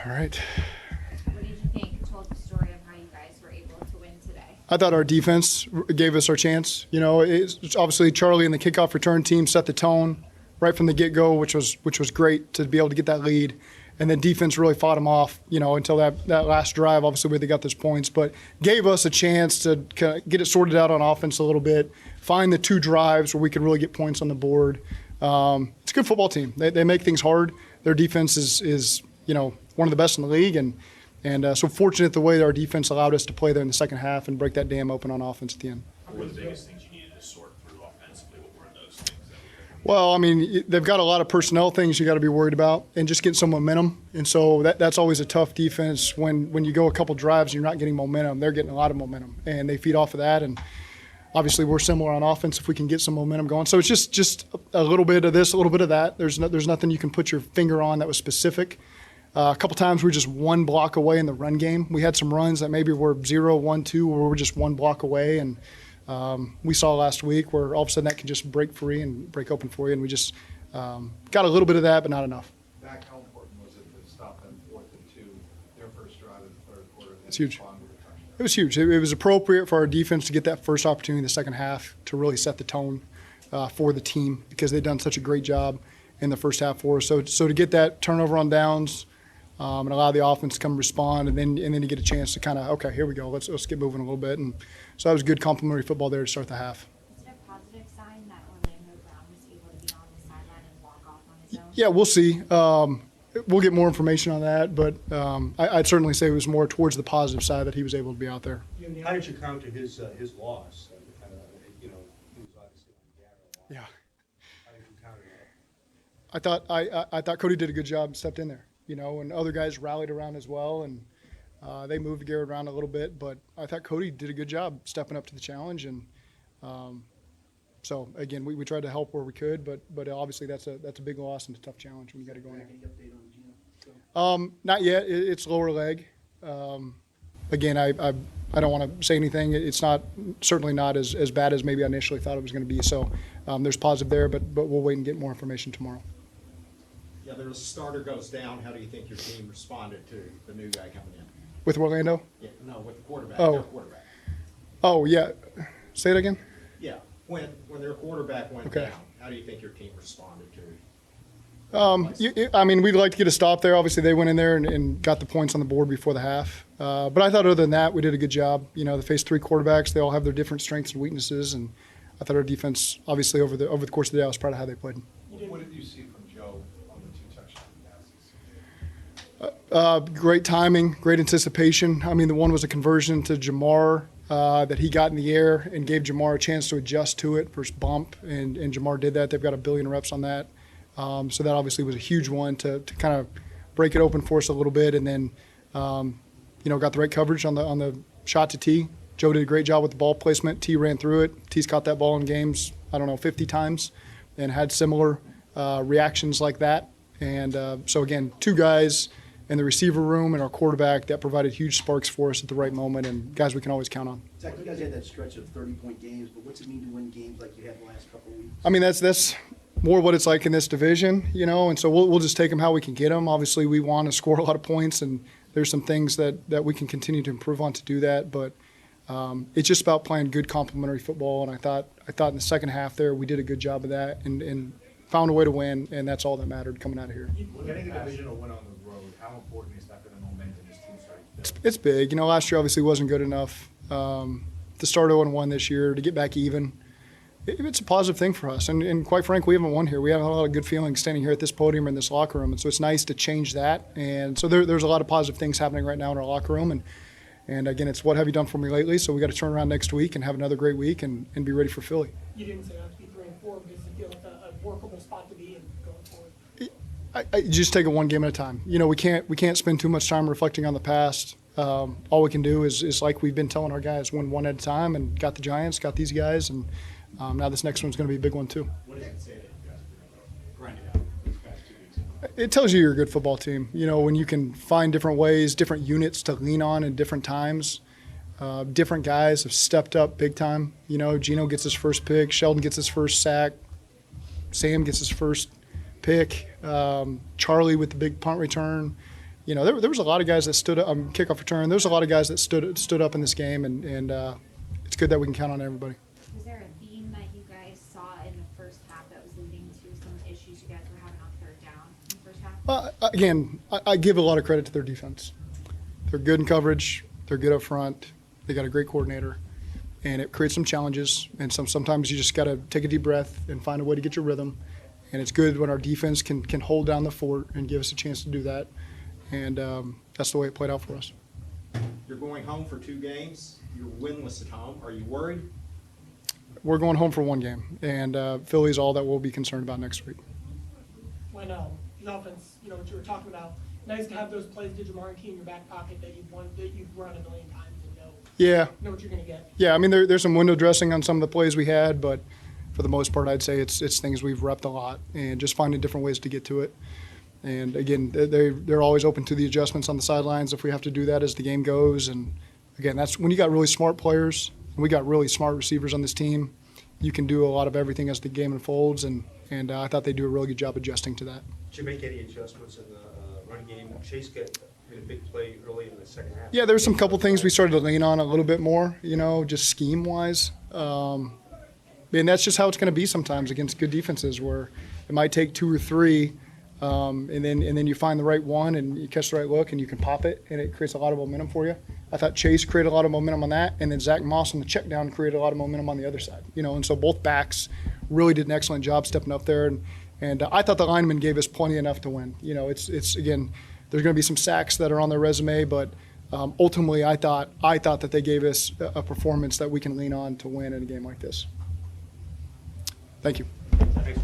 All right. What did you think told the story of how you guys were able to win today? I thought our defense gave us our chance. It's obviously Charlie and the kickoff return team set the tone right from the get-go, which was great to be able to get that lead. And then defense really fought them off, until that last drive, obviously, where they got those points. But gave us a chance to kind of get it sorted out on offense a little bit, find the two drives where we could really get points on the board. It's a good football team. They make things hard. Their defense is one of the best in the league. And so fortunate the way our defense allowed us to play there in the second half and break that dam open on offense at the end. What were the biggest things you needed to sort through offensively? What were those things? Well, I mean, they've got a lot of personnel things you got to be worried about and just getting some momentum. And so that's always a tough defense when you go a couple drives and you're not getting momentum. They're getting a lot of momentum, and they feed off of that. And obviously we're similar on offense if we can get some momentum going. So it's just a little bit of this, a little bit of that. There's nothing you can put your finger on that was specific. A couple times we were just one block away in the run game. We had some runs that maybe were 0, 1, 2, where we're just one block away. And we saw last week where all of a sudden that can just break free and break open for you. And we just got a little bit of that, but not enough. Zach, how important was it to stop them 4th and 2, their first drive of the third quarter? It's huge. It was huge. It was appropriate for our defense to get that first opportunity in the second half to really set the tone for the team because they've done such a great job in the first half for us. So to get that turnover on downs, and allow the offense to come respond, and then you get a chance to kind of, okay, here we go, let's get moving a little bit. And so that was good complimentary football there to start the half. Is it a positive sign that Orlando Brown was able to be on the sideline and walk off on his own? Yeah, we'll see. We'll get more information on that, but I'd certainly say it was more towards the positive side that he was able to be out there. How did you counter his loss? He was obviously on the arrow. Yeah. How did you counter that? I thought Cody did a good job, stepped in there, and other guys rallied around as well, and they moved Garrett around a little bit, but I thought Cody did a good job stepping up to the challenge, and so again, we tried to help where we could, but obviously that's a big loss and a tough challenge when you got to go in there. Any update on Gino? Not yet. It's lower leg. Again, I don't want to say anything. It's certainly not as bad as maybe I initially thought it was going to be. So there's positive there, but we'll wait and get more information tomorrow. Yeah, there was a starter goes down. How do you think your team responded to the new guy coming in? With Orlando? Yeah, no, with the quarterback. Oh. Their quarterback. Oh, yeah. Say it again? Yeah, when their quarterback went Okay. down, how do you think your team responded to it? I mean, we'd like to get a stop there. Obviously, they went in there and got the points on the board before the half. But I thought other than that, we did a good job. They faced 3 quarterbacks. They all have their different strengths and weaknesses. And I thought our defense, obviously, over the course of the day, I was proud of how they played. What did you see from Joe on the 2 touchdown passes? Great timing, great anticipation. I mean, the one was a conversion to Jamar that he got in the air and gave Jamar a chance to adjust to it versus bump, and Jamar did that. They've got 1 billion reps on that. So that obviously was a huge one to kind of break it open for us a little bit, and then got the right coverage on the shot to T. Joe did a great job with the ball placement. T ran through it. T's caught that ball in games, 50 times, and had similar reactions like that. And so again, 2 guys in the receiver room and our quarterback that provided huge sparks for us at the right moment, and guys we can always count on. Zach, you guys had that stretch of 30-point games, but what's it mean to win games like you had the last couple of weeks? I mean, that's more what it's like in this division, and so we'll just take them how we can get them. Obviously, we want to score a lot of points, and there's some things that we can continue to improve on to do that. But it's just about playing good complementary football, and I thought in the second half there we did a good job of that and found a way to win, and that's all that mattered coming out of here. Getting a divisional win on the road, how important is that for the momentum this team starting to build? It's big. Last year obviously wasn't good enough to start 0-1 this year, to get back even. It's a positive thing for us, and quite frankly, we haven't won here. We have a lot of good feelings standing here at this podium or in this locker room, and so it's nice to change that. And so there's a lot of positive things happening right now in our locker room, and again, it's what have you done for me lately? So we got to turn around next week and have another great week and be ready for Philly. You didn't say have to be 3-4 because you feel like a workable spot to be in going forward. I just take it one game at a time. We can't spend too much time reflecting on the past. All we can do is like we've been telling our guys, win one at a time, and got the Giants, got these guys, and now this next one's going to be a big one too. What does it say that you guys are going to grind it out these past 2 weeks? It tells you you're a good football team. When you can find different ways, different units to lean on in different times. Different guys have stepped up big time. Gino gets his first pick. Sheldon gets his first sack. Sam gets his first pick. Charlie with the big punt return. you know, there was a lot of guys that stood up, kickoff return. There's a lot of guys that stood up in this game, and it's good that we can count on everybody. Was there a theme that you guys saw in the first half that was leading to some issues you guys were having on third down in the first half? Again, I give a lot of credit to their defense. They're good in coverage. They're good up front. They got a great coordinator, and it creates some challenges. And sometimes you just got to take a deep breath and find a way to get your rhythm. And it's good when our defense can hold down the fort and give us a chance to do that. And that's the way it played out for us. You're going home for 2 games. You're winless at home. Are you worried? We're going home for 1 game, and Philly's all that we'll be concerned about next week. When the offense, you know, what you were talking about, nice to have those plays to Jamar and Key in your back pocket that you've run a million times and know what you're going to get. Yeah, I mean, there's some window dressing on some of the plays we had, but for the most part, I'd say it's things we've repped a lot and just finding different ways to get to it. And again, they're always open to the adjustments on the sidelines if we have to do that as the game goes. And again, that's when you got really smart players, and we got really smart receivers on this team. You can do a lot of everything as the game unfolds, and I thought they do a really good job adjusting to that. Did you make any adjustments in the running game? Chase hit a big play early in the second half. Yeah, there were some couple things we started to lean on a little bit more, you know, just scheme-wise. And that's just how it's going to be sometimes against good defenses, where it might take 2 or 3, and then you find the right one and you catch the right look and you can pop it, and it creates a lot of momentum for you. I thought Chase created a lot of momentum on that, and then Zach Moss on the check down created a lot of momentum on the other side. You know, and so both backs really did an excellent job stepping up there, and I thought the linemen gave us plenty enough to win. You know, it's again, there's going to be some sacks that are on their resume, but ultimately I thought that they gave us a performance that we can lean on to win in a game like this. Thank you. Thanks.